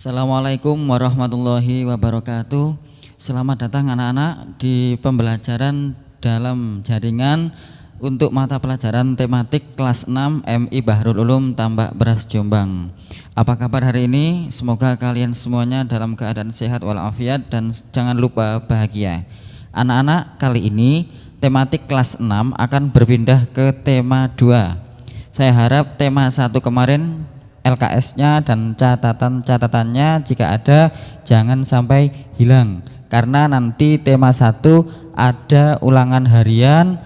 Assalamualaikum warahmatullahi wabarakatuh. Selamat datang anak-anak di pembelajaran dalam jaringan untuk mata pelajaran tematik kelas 6 MI Bahrul Ulum Tambak Beras Jombang. Apa kabar hari ini? Semoga kalian semuanya dalam keadaan sehat walafiat dan jangan lupa bahagia. Anak-anak, kali ini tematik kelas 6 akan berpindah ke tema 2. Saya harap tema 1 kemarin LKS-nya dan catatan-catatannya jika ada jangan sampai hilang, karena nanti tema 1 ada ulangan harian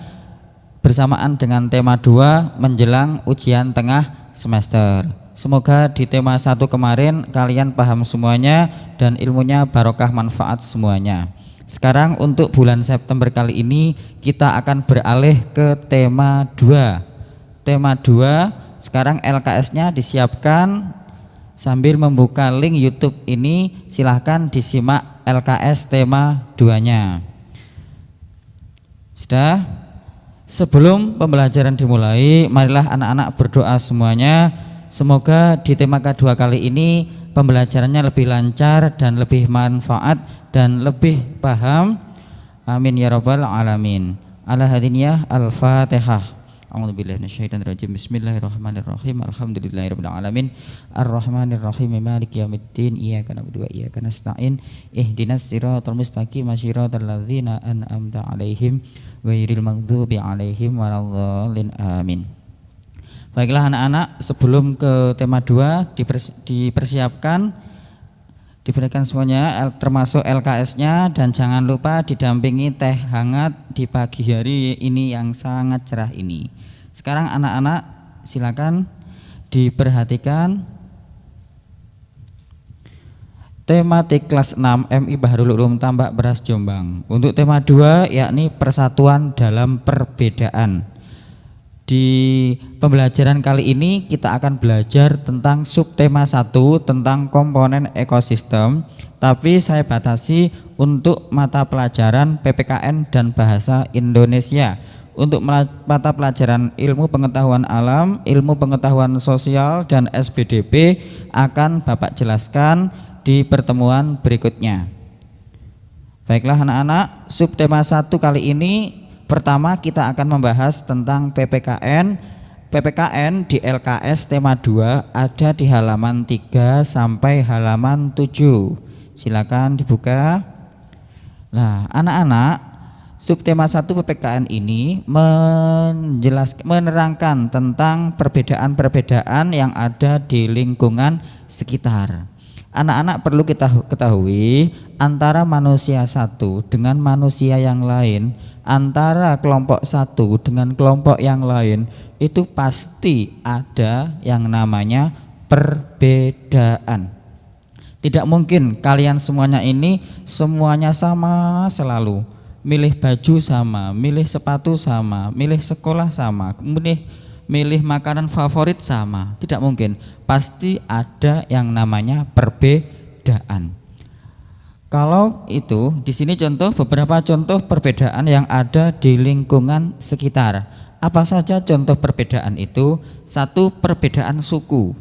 bersamaan dengan tema 2 menjelang ujian tengah semester. Semoga di tema 1 kemarin kalian paham semuanya dan ilmunya barokah manfaat semuanya. Sekarang untuk bulan September kali ini kita akan beralih ke tema 2. Tema 2 sekarang LKS-nya disiapkan sambil membuka link YouTube ini, silahkan disimak LKS tema 2-nya. Sudah? Sebelum pembelajaran dimulai, marilah anak-anak berdoa semuanya. Semoga di tema kedua kali ini pembelajarannya lebih lancar dan lebih manfaat dan lebih paham. Amin ya rabbal alamin. Ala hadiniyah al-Fatihah. A'udzubillahi minasyaitonirrajim. Bismillahirrahmanirrahim. Alhamdulillahirabbil alamin. Arrahmanirrahim. Maliki yaumiddin. Iyyaka na'budu wa iyyaka nasta'in. Ihdinas siratal mustaqim. Shiratal ladzina an'amta 'alaihim ghairil maghdubi 'alaihim waladdallin. Amin. Baiklah anak-anak, sebelum ke tema 2 dipersiapkan, diberikan semuanya termasuk LKS-nya, dan jangan lupa didampingi teh hangat di pagi hari ini yang sangat cerah ini. Sekarang anak-anak silakan diperhatikan tematik kelas 6 MI Bahrul Ulum Tambak Beras Jombang. Untuk tema 2 yakni persatuan dalam perbedaan. Di pembelajaran kali ini kita akan belajar tentang subtema 1 tentang komponen ekosistem, tapi saya batasi untuk mata pelajaran PPKN dan bahasa Indonesia. Untuk mata pelajaran ilmu pengetahuan alam, ilmu pengetahuan sosial dan SBDP akan Bapak jelaskan di pertemuan berikutnya. Baiklah anak-anak, subtema 1 kali ini pertama kita akan membahas tentang PPKN. PPKN di LKS tema 2 ada di halaman 3 sampai halaman 7. Silakan dibuka. Nah, anak-anak, subtema 1 PPKN ini menerangkan tentang perbedaan-perbedaan yang ada di lingkungan sekitar. Anak-anak perlu kita ketahui antara manusia satu dengan manusia yang lain, antara kelompok satu dengan kelompok yang lain, itu pasti ada yang namanya perbedaan. Tidak mungkin kalian semuanya ini semuanya sama selalu. Milih baju sama, milih sepatu sama, milih sekolah sama, milih makanan favorit sama. Tidak mungkin. Pasti ada yang namanya perbedaan. Kalau itu, di sini beberapa contoh perbedaan yang ada di lingkungan sekitar. Apa saja contoh perbedaan itu? 1, perbedaan suku.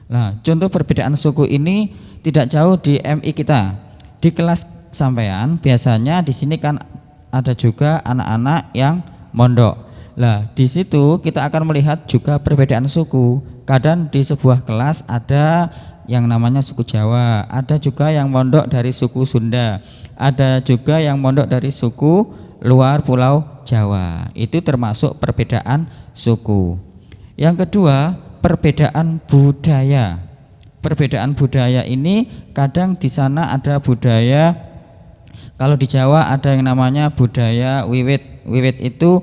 Nah, contoh perbedaan suku ini tidak jauh di MI kita. Di kelas sampean biasanya di sini kan ada juga anak-anak yang mondok. Nah, di situ kita akan melihat juga perbedaan suku. Kadang di sebuah kelas ada yang namanya suku Jawa, ada juga yang mondok dari suku Sunda, ada juga yang mondok dari suku luar Pulau Jawa. Itu termasuk perbedaan suku. Yang kedua, perbedaan budaya. Perbedaan budaya ini kadang di sana ada budaya, kalau di Jawa ada yang namanya budaya wiwit. Wiwit itu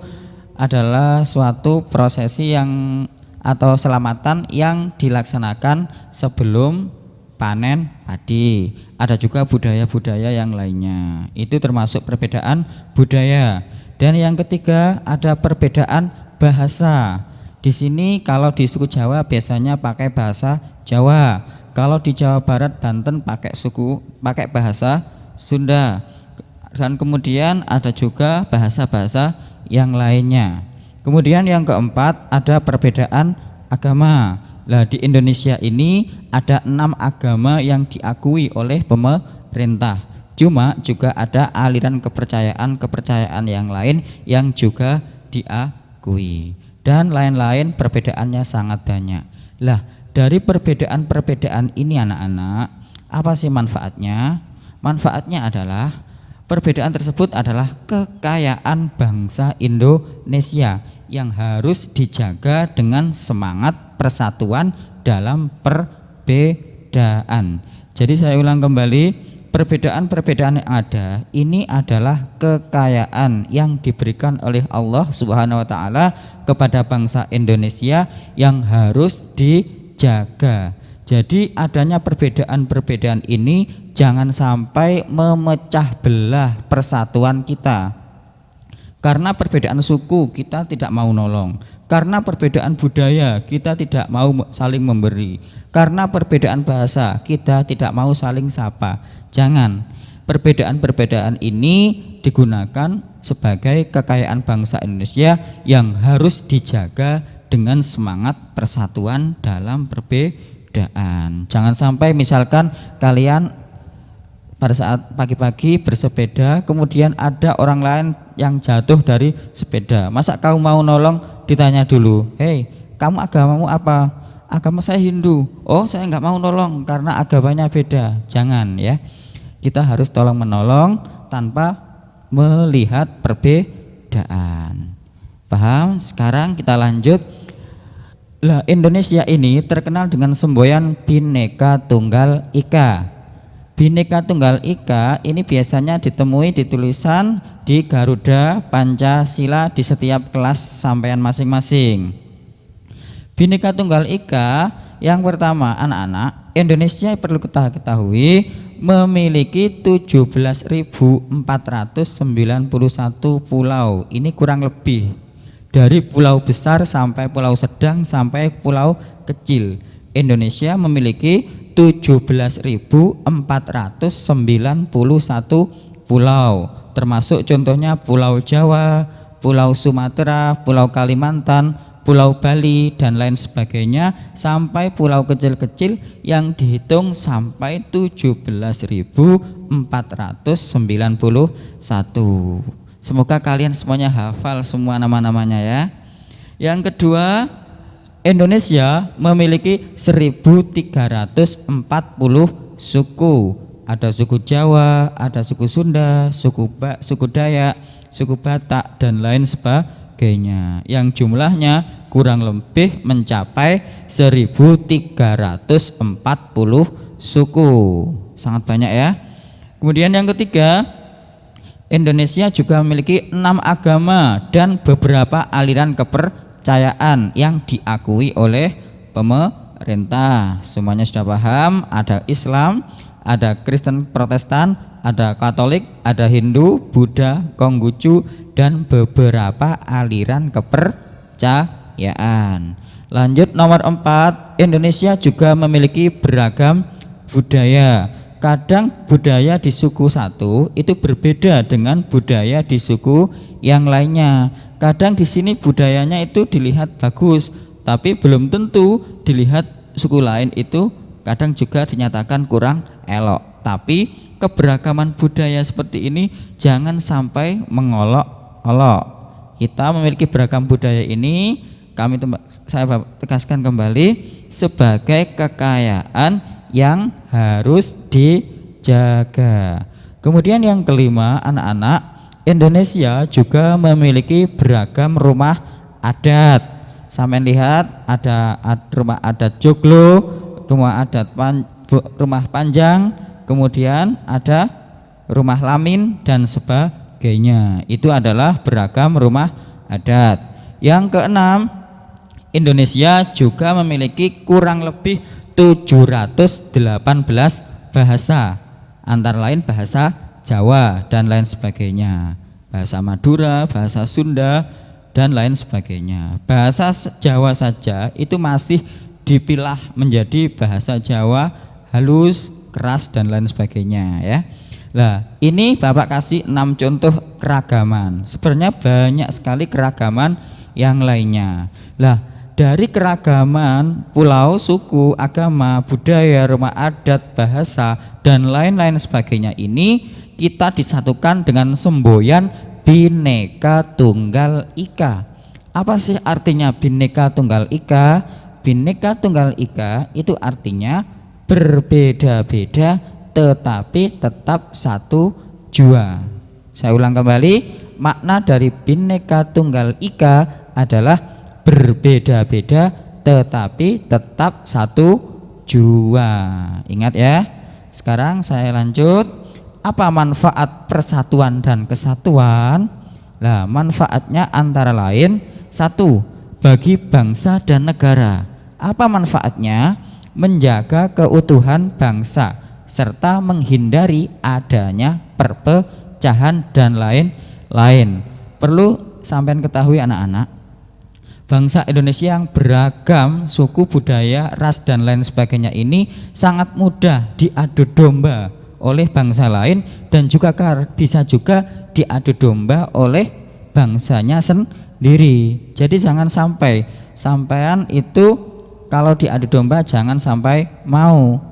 adalah suatu prosesi yang atau selamatan yang dilaksanakan sebelum panen padi. Ada juga budaya-budaya yang lainnya. Itu termasuk perbedaan budaya. Dan yang ketiga ada perbedaan bahasa. Di sini kalau di suku Jawa biasanya pakai bahasa Jawa. Kalau di Jawa Barat, Banten pakai bahasa Sunda. Dan kemudian ada juga bahasa-bahasa yang lainnya. Kemudian yang keempat ada perbedaan agama. Lah di Indonesia ini ada 6 agama yang diakui oleh pemerintah. Cuma juga ada aliran kepercayaan yang lain yang juga diakui. Dan lain-lain, perbedaannya sangat banyak. Lah dari perbedaan-perbedaan ini anak-anak, apa sih manfaatnya? Manfaatnya adalah perbedaan tersebut adalah kekayaan bangsa Indonesia yang harus dijaga dengan semangat persatuan dalam perbedaan. Jadi saya ulang kembali, perbedaan-perbedaan yang ada ini adalah kekayaan yang diberikan oleh Allah Subhanahu wa taala kepada bangsa Indonesia yang harus dijaga. Jadi adanya perbedaan-perbedaan ini jangan sampai memecah belah persatuan kita. Karena perbedaan suku kita tidak mau nolong. Karena perbedaan budaya kita tidak mau saling memberi. Karena perbedaan bahasa kita tidak mau saling sapa. Jangan. Perbedaan-perbedaan ini digunakan sebagai kekayaan bangsa Indonesia yang harus dijaga dengan semangat persatuan dalam perbedaan. Jangan sampai misalkan kalian pada saat pagi-pagi bersepeda kemudian ada orang lain yang jatuh dari sepeda. Masa kamu mau nolong? Ditanya dulu, "Hei, kamu agamamu apa?" "Agama saya Hindu." "Oh, saya nggak mau nolong karena agamanya beda." Jangan ya. Kita harus tolong menolong tanpa melihat perbedaan. Paham? Sekarang kita lanjut. Lah Indonesia ini terkenal dengan semboyan Bhinneka Tunggal Ika. Bhinneka Tunggal Ika ini biasanya ditemui di tulisan di Garuda Pancasila di setiap kelas sampean masing-masing. Bhinneka Tunggal Ika yang pertama anak-anak, Indonesia perlu kita ketahui memiliki 17.491 pulau. Ini kurang lebih dari pulau besar sampai pulau sedang sampai pulau kecil. Indonesia memiliki 17.491 pulau, termasuk contohnya Pulau Jawa, Pulau Sumatera, Pulau Kalimantan, Pulau Bali dan lain sebagainya, sampai pulau kecil-kecil yang dihitung sampai 17.491. Semoga kalian semuanya hafal semua nama-namanya ya. Yang kedua, Indonesia memiliki 1.340 suku. Ada suku Jawa, ada suku Sunda, suku Dayak, suku Batak dan lain sebagainya. Yang jumlahnya kurang lebih mencapai 1.340 suku. Sangat banyak ya. Kemudian yang ketiga, Indonesia juga memiliki 6 agama dan beberapa aliran kepercayaan yang diakui oleh pemerintah. Semuanya sudah paham, ada Islam, ada Kristen Protestan, ada Katolik, ada Hindu, Buddha, Konghucu dan beberapa aliran kepercayaan. Lanjut nomor 4, Indonesia juga memiliki beragam budaya. Kadang budaya di suku satu itu berbeda dengan budaya di suku yang lainnya. Kadang di sini budayanya itu dilihat bagus, tapi belum tentu dilihat suku lain itu kadang juga dinyatakan kurang elok. Tapi keberagaman budaya seperti ini jangan sampai mengolok-olok. Kita memiliki beragam budaya ini, saya tegaskan kembali, sebagai kekayaan yang harus dijaga. Kemudian yang kelima, anak-anak, Indonesia juga memiliki beragam rumah adat. Sampai lihat ada rumah adat Joglo, rumah adat rumah Panjang, kemudian ada rumah Lamin dan sebagainya. Itu adalah beragam rumah adat. Yang keenam, Indonesia juga memiliki kurang lebih 718 bahasa, antara lain bahasa Jawa dan lain sebagainya, bahasa Madura, bahasa Sunda dan lain sebagainya. Bahasa Jawa saja itu masih dipilah menjadi bahasa Jawa halus, keras dan lain sebagainya ya. Nah, ini Bapak kasih 6 contoh keragaman. Sebenarnya banyak sekali keragaman yang lainnya. Lah, dari keragaman pulau, suku, agama, budaya, rumah adat, bahasa, dan lain-lain sebagainya ini kita disatukan dengan semboyan Bhinneka Tunggal Ika. Apa sih artinya Bhinneka Tunggal Ika? Bhinneka Tunggal Ika itu artinya berbeda-beda tetapi tetap satu jua. Saya ulang kembali, makna dari Bhinneka Tunggal Ika adalah berbeda-beda tetapi tetap satu jua. Ingat ya. Sekarang saya lanjut. Apa manfaat persatuan dan kesatuan? Nah, manfaatnya antara lain, satu, bagi bangsa dan negara. Apa manfaatnya? Menjaga keutuhan bangsa serta menghindari adanya perpecahan dan lain-lain. Perlu sampean ketahui anak-anak, bangsa Indonesia yang beragam suku, budaya, ras dan lain sebagainya ini sangat mudah diadu domba oleh bangsa lain dan juga bisa juga diadu domba oleh bangsanya sendiri. Jadi jangan sampai sampean itu kalau diadu domba jangan sampai mau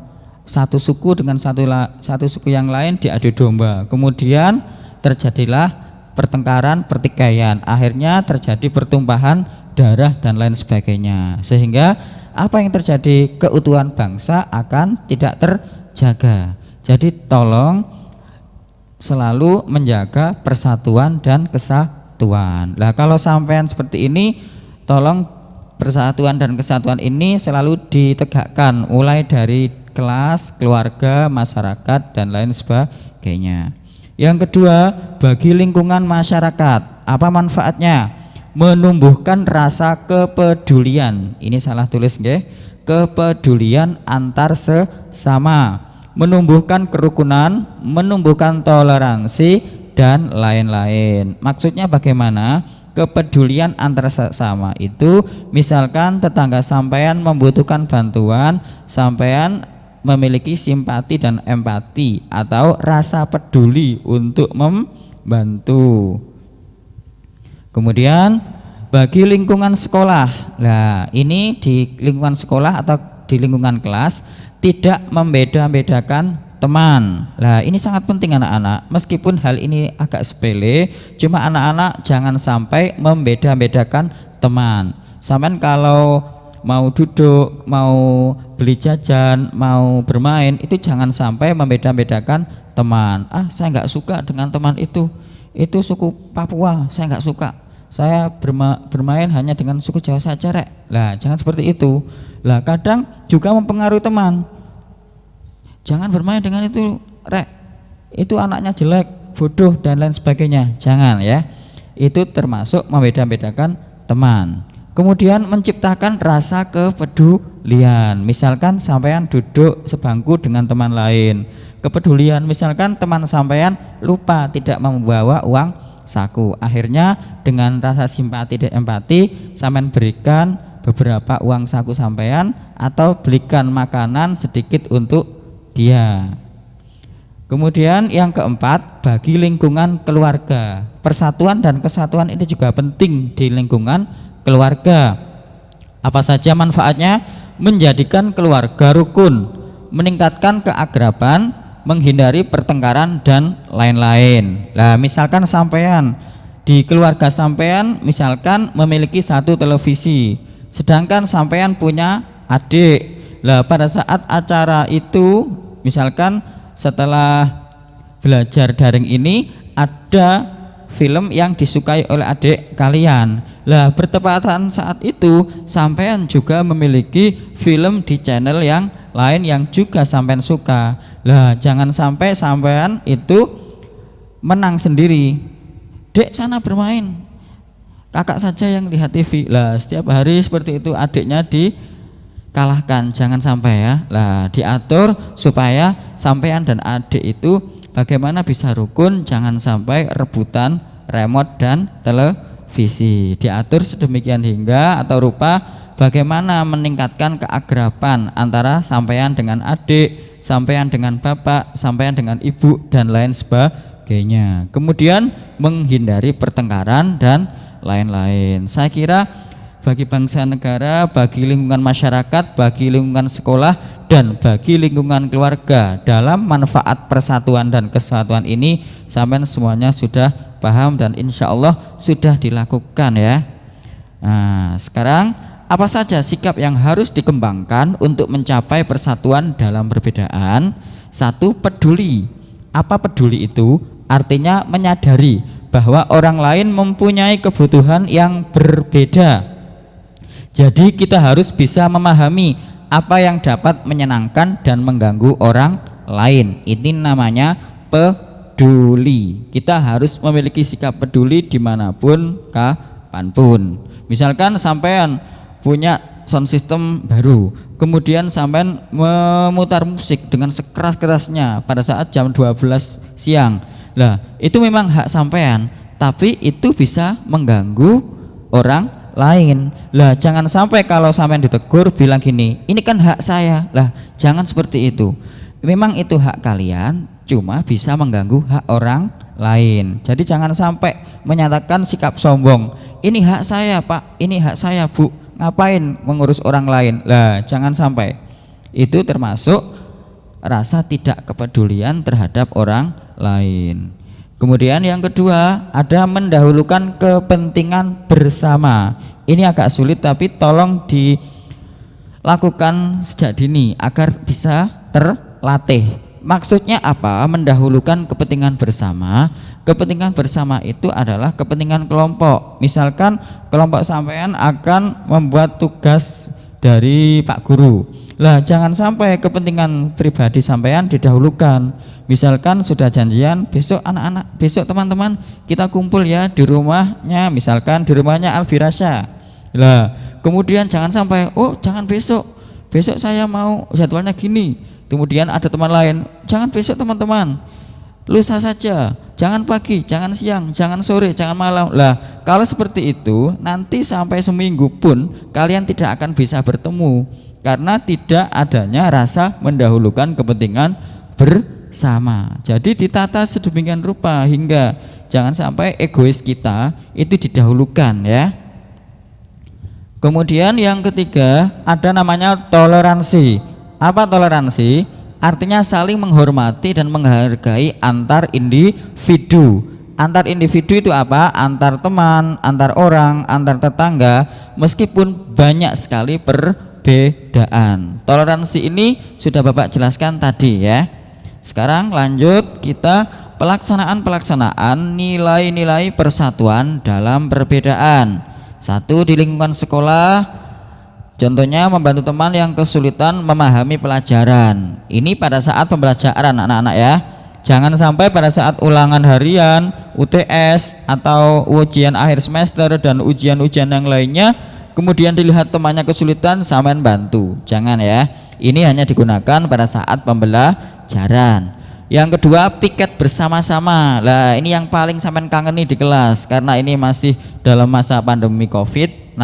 satu suku dengan satu suku yang lain diadu domba. Kemudian terjadilah pertengkaran, pertikaian, akhirnya terjadi pertumpahan darah dan lain sebagainya, sehingga apa yang terjadi, keutuhan bangsa akan tidak terjaga. Jadi tolong selalu menjaga persatuan dan kesatuan. Nah, kalau sampean seperti ini, tolong persatuan dan kesatuan ini selalu ditegakkan mulai dari kelas, keluarga, masyarakat dan lain sebagainya. Yang kedua, bagi lingkungan masyarakat, apa manfaatnya? Menumbuhkan rasa kepedulian. Ini salah tulis nggih. Kepedulian antar sesama, menumbuhkan kerukunan, menumbuhkan toleransi dan lain-lain. Maksudnya bagaimana? Kepedulian antar sesama itu misalkan tetangga sampean membutuhkan bantuan, sampean memiliki simpati dan empati atau rasa peduli untuk membantu. Kemudian bagi lingkungan sekolah, nah ini di lingkungan sekolah atau di lingkungan kelas tidak membeda-bedakan teman. Nah ini sangat penting anak-anak, meskipun hal ini agak sepele, cuma anak-anak jangan sampai membeda-bedakan teman. Sampean kalau mau duduk, mau beli jajan, mau bermain, itu jangan sampai membeda-bedakan teman. Ah, saya nggak suka dengan teman itu suku Papua, saya nggak suka. Saya bermain hanya dengan suku Jawa saja, rek. Lah, jangan seperti itu. Lah, kadang juga mempengaruhi teman. Jangan bermain dengan itu, rek. Itu anaknya jelek, bodoh dan lain sebagainya. Jangan ya. Itu termasuk membeda-bedakan teman. Kemudian menciptakan rasa kepedulian. Misalkan sampean duduk sebangku dengan teman lain. Kepedulian, misalkan teman sampean lupa tidak membawa uang saku, akhirnya dengan rasa simpati dan empati sampean berikan beberapa uang saku sampean atau belikan makanan sedikit untuk dia. Kemudian yang keempat, bagi lingkungan keluarga, persatuan dan kesatuan itu juga penting di lingkungan keluarga. Apa saja manfaatnya? Menjadikan keluarga rukun, meningkatkan keakraban, menghindari pertengkaran dan lain-lain. Nah, misalkan sampean di keluarga sampean misalkan memiliki satu televisi, sedangkan sampean punya adik. Lah, pada saat acara itu misalkan setelah belajar daring ini ada film yang disukai oleh adik kalian. Lah, bertepatan saat itu sampean juga memiliki film di channel yang lain yang juga sampean suka. Lah, jangan sampai sampean itu menang sendiri. Dek sana bermain, kakak saja yang lihat TV. Lah, setiap hari seperti itu adiknya dikalahkan. Jangan sampai ya. Lah, diatur supaya sampean dan adik itu bagaimana bisa rukun, jangan sampai rebutan remote dan televisi. Diatur sedemikian hingga atau rupa bagaimana meningkatkan keakraban antara sampean dengan adik, sampean dengan bapak, sampean dengan ibu dan lain sebagainya. Kemudian menghindari pertengkaran dan lain-lain. Saya kira bagi bangsa negara, bagi lingkungan masyarakat, bagi lingkungan sekolah, dan bagi lingkungan keluarga. Dalam manfaat persatuan dan kesatuan ini sampean semuanya sudah paham dan insya Allah sudah dilakukan ya. Nah, sekarang apa saja sikap yang harus dikembangkan untuk mencapai persatuan dalam perbedaan? Satu, peduli. Apa peduli itu? Artinya menyadari bahwa orang lain mempunyai kebutuhan yang berbeda. Jadi kita harus bisa memahami apa yang dapat menyenangkan dan mengganggu orang lain. Ini namanya peduli. Kita harus memiliki sikap peduli dimanapun, kapanpun. Misalkan sampean punya sound system baru, kemudian sampean memutar musik dengan sekeras-kerasnya pada saat jam 12 siang. Lah, itu memang hak sampean, tapi itu bisa mengganggu orang lain. Lah, jangan sampai kalau sampean ditegur bilang gini, ini kan hak saya. Lah, jangan seperti itu. Memang itu hak kalian, cuma bisa mengganggu hak orang lain. Jadi jangan sampai menyatakan sikap sombong. Ini hak saya, Pak. Ini hak saya, Bu. Ngapain mengurus orang lain? Lah, jangan sampai. Itu termasuk rasa tidak kepedulian terhadap orang lain. Kemudian yang kedua, ada mendahulukan kepentingan bersama. Ini agak sulit tapi tolong dilakukan sejak dini agar bisa terlatih. Maksudnya apa? Mendahulukan kepentingan bersama. Kepentingan bersama itu adalah kepentingan kelompok. Misalkan kelompok sampean akan membuat tugas dari Pak Guru. Lah, jangan sampai kepentingan pribadi sampean didahulukan. Misalkan sudah janjian besok anak-anak, besok teman-teman kita kumpul ya di rumahnya, misalkan di rumahnya Albirasya. Lah, kemudian jangan sampai, oh jangan besok, besok saya mau jadwalnya gini. Kemudian ada teman lain, jangan besok teman-teman, lusa saja, jangan pagi, jangan siang, jangan sore, jangan malam. Lah, kalau seperti itu nanti sampai seminggu pun kalian tidak akan bisa bertemu karena tidak adanya rasa mendahulukan kepentingan bersama. Jadi ditata sedemikian rupa hingga jangan sampai egois kita itu didahulukan ya. Kemudian yang ketiga ada namanya toleransi. Apa toleransi? Artinya saling menghormati dan menghargai antar individu. Antar individu itu apa? Antar teman, antar orang, antar tetangga, meskipun banyak sekali perbedaan. Toleransi ini sudah Bapak jelaskan tadi ya. Sekarang lanjut kita pelaksanaan nilai-nilai persatuan dalam perbedaan. Satu, di lingkungan sekolah, contohnya membantu teman yang kesulitan memahami pelajaran. Ini pada saat pembelajaran anak-anak ya. Jangan sampai pada saat ulangan harian, UTS atau ujian akhir semester dan ujian-ujian yang lainnya, kemudian dilihat temannya kesulitan, sampean bantu. Jangan ya. Ini hanya digunakan pada saat pembelajaran. Yang kedua, piket bersama-sama. Lah, ini yang paling sampean kangeni di kelas karena ini masih dalam masa pandemi COVID-19.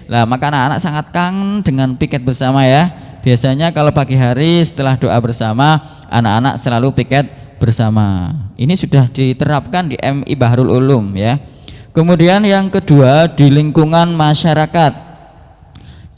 Lah, maka anak-anak sangat kangen dengan piket bersama ya. Biasanya kalau pagi hari setelah doa bersama, anak-anak selalu piket bersama. Ini sudah diterapkan di MI Bahrul Ulum ya. Kemudian yang kedua, di lingkungan masyarakat.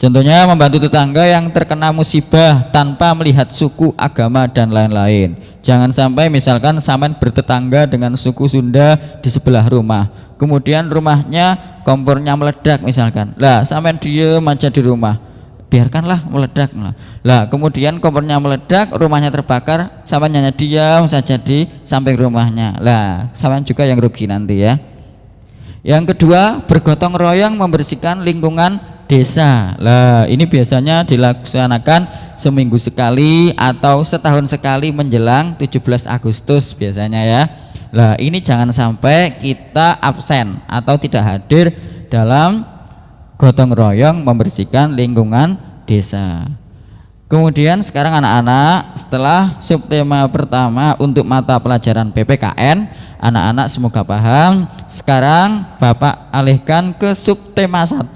Contohnya membantu tetangga yang terkena musibah tanpa melihat suku, agama dan lain-lain. Jangan sampai misalkan sampean bertetangga dengan suku Sunda di sebelah rumah. Kemudian rumahnya kompornya meledak misalkan. Lah, sampean diem aja di rumah. Biarkanlah meledak. Lah, kemudian kompornya meledak, rumahnya terbakar, sampean hanya diam saja di samping rumahnya. Lah, sampean juga yang rugi nanti ya. Yang kedua, bergotong royong membersihkan lingkungan desa. Lah, ini biasanya dilaksanakan seminggu sekali atau setahun sekali menjelang 17 Agustus biasanya ya. Lah, ini jangan sampai kita absen atau tidak hadir dalam gotong royong membersihkan lingkungan desa. Kemudian sekarang anak-anak, setelah subtema pertama untuk mata pelajaran PPKN, anak-anak semoga paham. Sekarang Bapak alihkan ke subtema 1,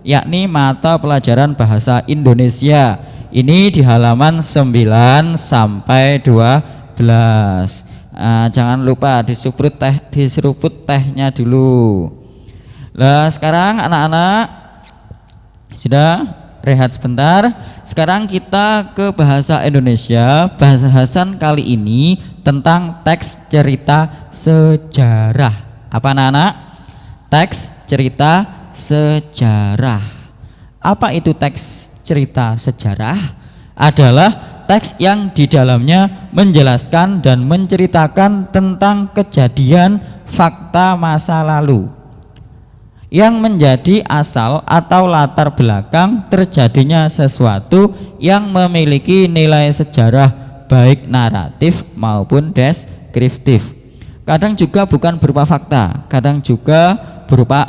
yakni mata pelajaran bahasa Indonesia. Ini di halaman 9 sampai 12. Jangan lupa diseruput tehnya dulu. Lah, sekarang anak-anak Sudah rehat sebentar. Sekarang kita ke bahasa Indonesia. Bahasan kali ini tentang teks cerita sejarah. Apa anak-anak? Teks cerita sejarah. Apa itu teks cerita sejarah? Adalah teks yang di dalamnya menjelaskan dan menceritakan tentang kejadian fakta masa lalu yang menjadi asal atau latar belakang terjadinya sesuatu yang memiliki nilai sejarah baik naratif maupun deskriptif. Kadang juga bukan berupa fakta, kadang juga berupa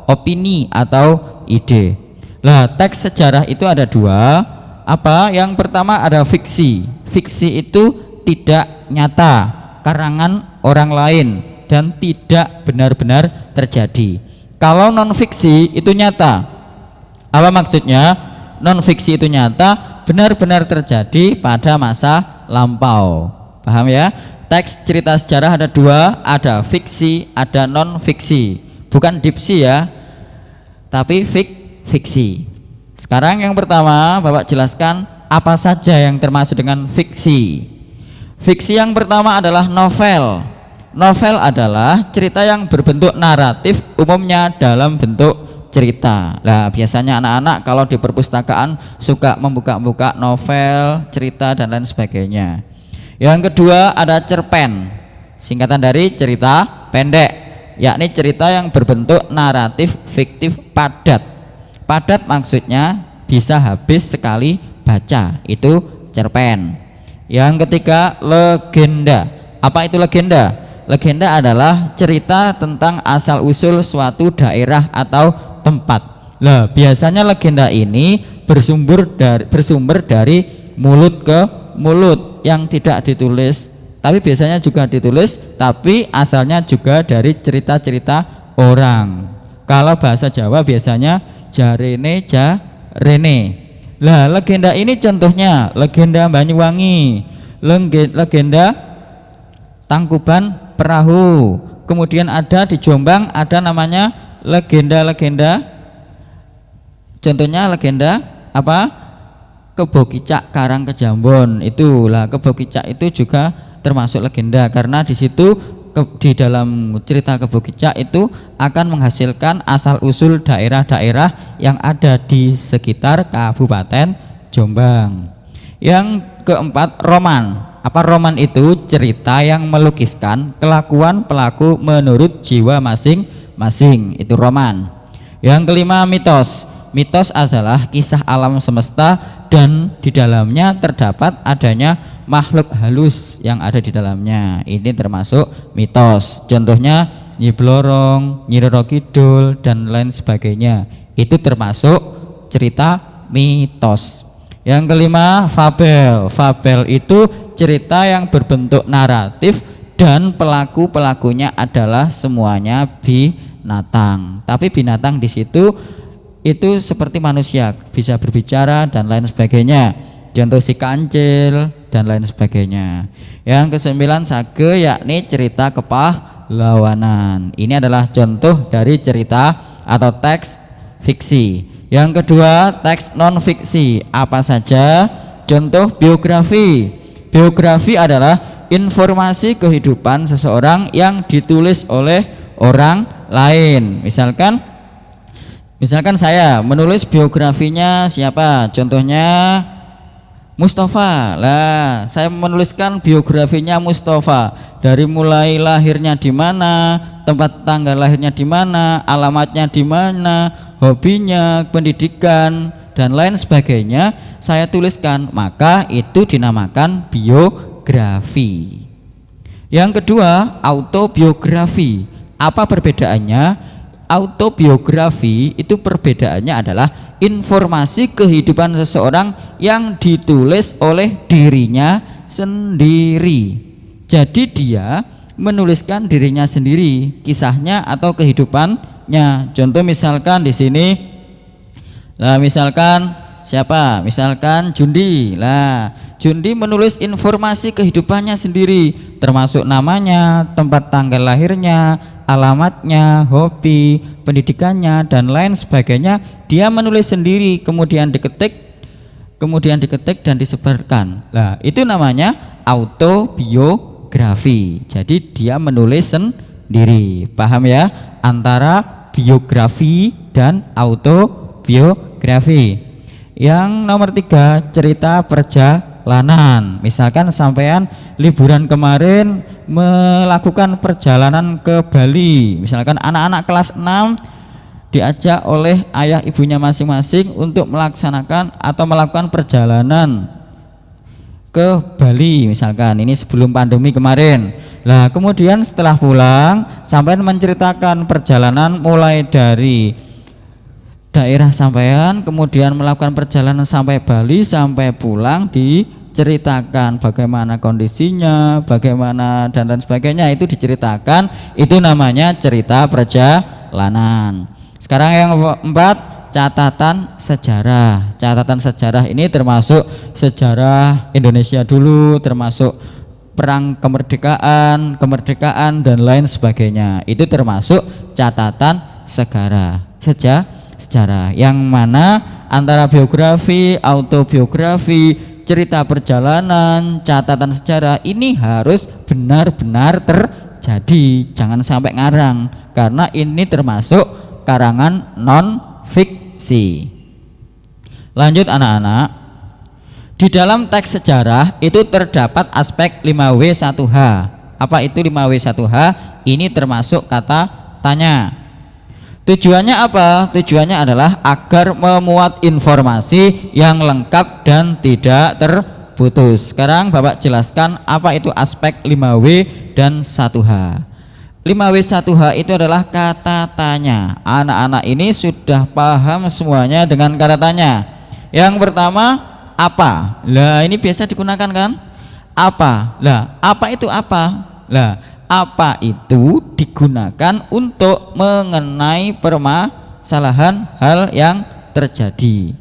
opini atau ide. Nah, teks sejarah itu ada dua. Apa? Yang pertama ada fiksi. Fiksi itu tidak nyata, karangan orang lain dan tidak benar-benar terjadi. Kalau non fiksi itu nyata. Apa maksudnya? Non fiksi itu nyata, benar-benar terjadi pada masa lampau. Paham ya? Teks cerita sejarah ada dua, ada fiksi, ada non fiksi. Bukan diksi ya, tapi fiksi. Sekarang yang pertama Bapak jelaskan apa saja yang termasuk dengan fiksi. Fiksi yang pertama adalah novel. Novel adalah cerita yang berbentuk naratif, umumnya dalam bentuk cerita. Nah, biasanya anak-anak kalau di perpustakaan suka membuka-buka novel, cerita dan lain sebagainya. Yang kedua ada cerpen, singkatan dari cerita pendek, yakni cerita yang berbentuk naratif fiktif padat. Padat maksudnya bisa habis sekali baca, itu cerpen. Yang ketiga legenda. Apa itu legenda? Legenda adalah cerita tentang asal-usul suatu daerah atau tempat. Nah, biasanya legenda ini bersumber dari mulut ke mulut yang tidak ditulis, tapi biasanya juga ditulis, tapi asalnya juga dari cerita-cerita orang. Kalau bahasa Jawa biasanya jarene jarene. Lah, legenda ini contohnya legenda Banyuwangi, legenda Tangkuban Perahu. Kemudian ada di Jombang ada namanya legenda-legenda. Contohnya legenda apa? Kebo Kicak Karang Kejambon. Itulah Kebo Kicak itu juga termasuk legenda karena di situ di dalam cerita Kebo Kicak itu akan menghasilkan asal usul daerah-daerah yang ada di sekitar Kabupaten Jombang. Yang keempat roman. Apa roman itu? Cerita yang melukiskan kelakuan pelaku menurut jiwa masing-masing, itu roman. Yang kelima mitos. Mitos adalah kisah alam semesta dan di dalamnya terdapat adanya makhluk halus yang ada di dalamnya. Ini termasuk mitos. Contohnya Nyi Blorong, Nyi Roro Kidul dan lain sebagainya. Itu termasuk cerita mitos. Yang kelima fabel. Fabel itu cerita yang berbentuk naratif dan pelaku-pelakunya adalah semuanya binatang. Tapi binatang di situ itu seperti manusia, bisa berbicara dan lain sebagainya. Contoh si kancil dan lain sebagainya. Yang kesembilan sage, yakni cerita kepahlawanan. Ini adalah contoh dari cerita atau teks fiksi. Yang kedua teks non fiksi. Apa saja? Contoh biografi. Biografi adalah informasi kehidupan seseorang yang ditulis oleh orang lain. Misalkan saya menulis biografinya siapa? Contohnya Mustafa. Lah, saya menuliskan biografinya Mustafa dari mulai lahirnya di mana, tempat tanggal lahirnya di mana, alamatnya di mana, hobinya, pendidikan dan lain sebagainya saya tuliskan, maka itu dinamakan biografi. Yang kedua, autobiografi. Apa perbedaannya? Autobiografi itu perbedaannya adalah informasi kehidupan seseorang yang ditulis oleh dirinya sendiri. Jadi dia menuliskan dirinya sendiri, kisahnya atau kehidupannya. Contoh misalkan di sini, nah misalkan siapa? Misalkan Jundi. Lah, Jundi menulis informasi kehidupannya sendiri, termasuk namanya, tempat tanggal lahirnya, alamatnya, hobi, pendidikannya, dan lain sebagainya. Dia menulis sendiri, kemudian diketik dan disebarkan. Nah, itu namanya autobiografi. Jadi dia menulis sendiri. Paham ya? Antara biografi dan autobiografi. Yang nomor 3, cerita perjalanan. Misalkan sampean liburan kemarin melakukan perjalanan ke Bali. Misalkan anak-anak kelas 6 diajak oleh ayah ibunya masing-masing untuk melaksanakan atau melakukan perjalanan ke Bali, misalkan ini sebelum pandemi kemarin. Nah, kemudian setelah pulang sampean menceritakan perjalanan mulai dari daerah sampean, kemudian melakukan perjalanan sampai Bali, sampai pulang diceritakan bagaimana kondisinya, bagaimana dan lain sebagainya, itu diceritakan. Itu namanya cerita perjalanan. Sekarang yang 4, catatan sejarah. Catatan sejarah ini termasuk sejarah Indonesia dulu, termasuk perang kemerdekaan dan lain sebagainya. Itu termasuk catatan sejarah. Yang mana antara biografi, autobiografi, cerita perjalanan, catatan sejarah ini harus benar-benar terjadi. Jangan sampai ngarang, karena ini termasuk karangan non fiksi. Lanjut anak-anak. Di dalam teks sejarah itu terdapat aspek 5W1H. Apa itu 5W1H? Ini termasuk kata tanya. Tujuannya apa? Tujuannya adalah agar memuat informasi yang lengkap dan tidak terputus. Sekarang Bapak jelaskan apa itu aspek 5W dan 1H. 5W1H itu adalah kata tanya. Anak-anak ini sudah paham semuanya dengan kata tanya. Yang pertama, apa? Lah, ini biasa digunakan kan? Apa? Lah, apa itu apa? Lah, apa itu digunakan untuk mengenai permasalahan hal yang terjadi.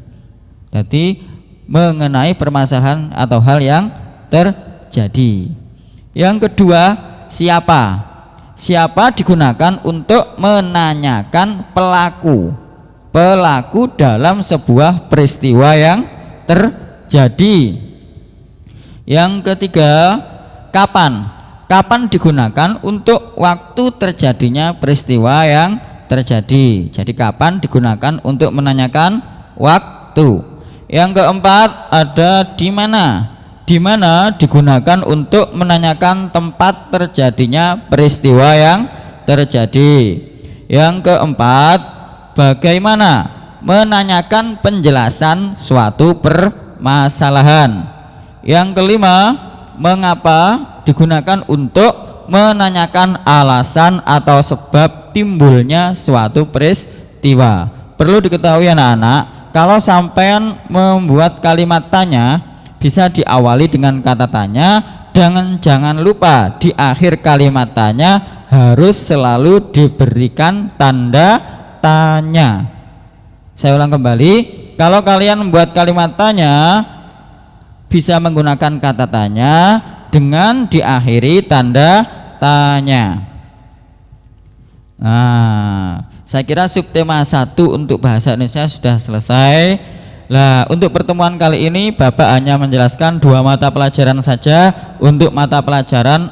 Jadi mengenai permasalahan atau hal yang terjadi. Yang kedua, siapa? Siapa digunakan untuk menanyakan pelaku dalam sebuah peristiwa yang terjadi. Yang ketiga, kapan digunakan untuk waktu terjadinya peristiwa yang terjadi. Jadi kapan digunakan untuk menanyakan waktu. Yang keempat, ada di mana digunakan untuk menanyakan tempat terjadinya peristiwa yang terjadi. Yang keempat, bagaimana menanyakan penjelasan suatu permasalahan. Yang kelima, mengapa digunakan untuk menanyakan alasan atau sebab timbulnya suatu peristiwa. Perlu diketahui anak-anak, kalau sampean membuat kalimat tanya bisa diawali dengan kata tanya, dan jangan lupa di akhir kalimat tanya harus selalu diberikan tanda tanya. Saya ulang kembali, kalau kalian membuat kalimat tanya bisa menggunakan kata tanya dengan diakhiri tanda tanya. Nah, saya kira subtema 1 untuk bahasa Indonesia sudah selesai. Nah, untuk pertemuan kali ini Bapak hanya menjelaskan 2 mata pelajaran saja untuk mata pelajaran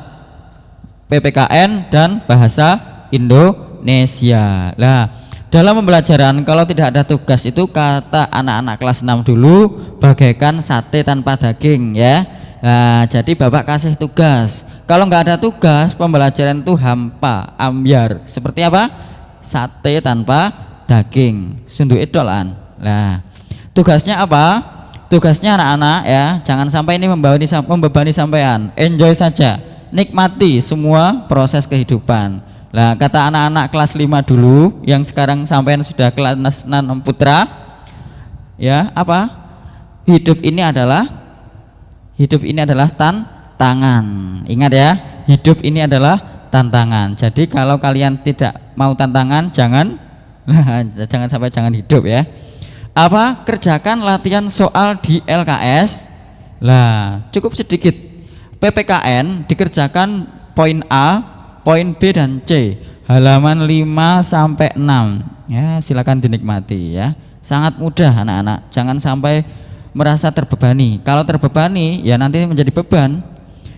PPKN dan bahasa Indonesia. Nah, dalam pembelajaran kalau tidak ada tugas itu kata anak-anak kelas 6 dulu bagaikan sate tanpa daging ya. Nah, jadi Bapak kasih tugas. Kalau nggak ada tugas, pembelajaran itu hampa, ambyar. Seperti apa? Sate tanpa daging. Sunduk idolan. Nah, tugasnya apa? Tugasnya anak-anak ya, jangan sampai ini membebani sampean. Enjoy saja, nikmati semua proses kehidupan. Nah, kata anak-anak kelas 5 dulu, yang sekarang sampean sudah kelas 6 putra, ya apa? Hidup ini adalah tantangan. Ingat ya, hidup ini adalah tantangan. Jadi kalau kalian tidak mau tantangan, jangan hidup ya. Apa? Kerjakan latihan soal di LKS. Lah, cukup sedikit. PPKN dikerjakan poin A, poin B dan C. halaman 5 sampai 6. Ya, silakan dinikmati ya. Sangat mudah anak-anak, jangan sampai merasa terbebani. Kalau terbebani ya nanti menjadi beban.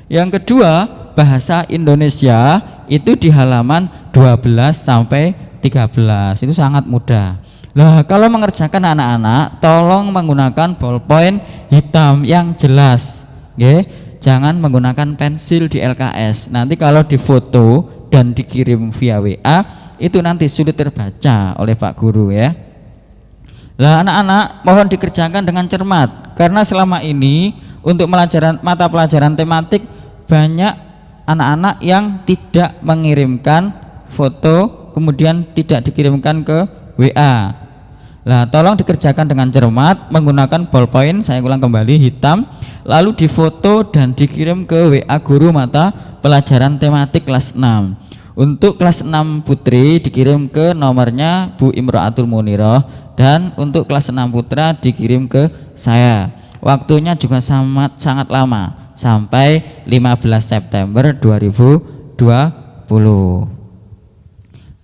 Yang kedua, bahasa Indonesia itu di halaman 12 sampai 13. Itu sangat mudah. Nah, kalau mengerjakan anak-anak, tolong menggunakan ballpoint hitam yang jelas. Oke. Jangan menggunakan pensil di LKS. Nanti kalau difoto dan dikirim via WA itu nanti sulit terbaca oleh Pak Guru ya. Lah anak-anak mohon dikerjakan dengan cermat karena selama ini untuk mata pelajaran tematik banyak anak-anak yang tidak mengirimkan foto kemudian tidak dikirimkan ke WA. Lah tolong dikerjakan dengan cermat menggunakan ballpoint, saya ulang kembali, hitam, lalu difoto dan dikirim ke WA guru mata pelajaran tematik kelas 6. Untuk kelas 6 putri dikirim ke nomornya Bu Imro'atul Munirah dan untuk kelas 6 putra dikirim ke saya. Waktunya juga sangat lama sampai 15 September 2020.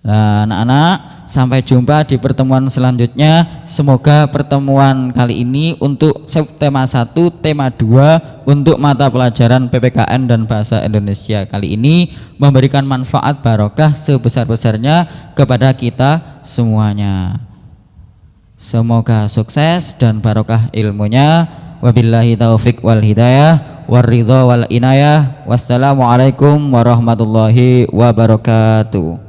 Nah, anak-anak, sampai jumpa di pertemuan selanjutnya. Semoga pertemuan kali ini untuk tema 1, tema 2 untuk mata pelajaran PPKN dan Bahasa Indonesia kali ini memberikan manfaat barokah sebesar-besarnya kepada kita semuanya. Semoga sukses dan barokah ilmunya. Wabillahi taufik wal hidayah waridho wal inayah. Wassalamualaikum warahmatullahi wabarakatuh.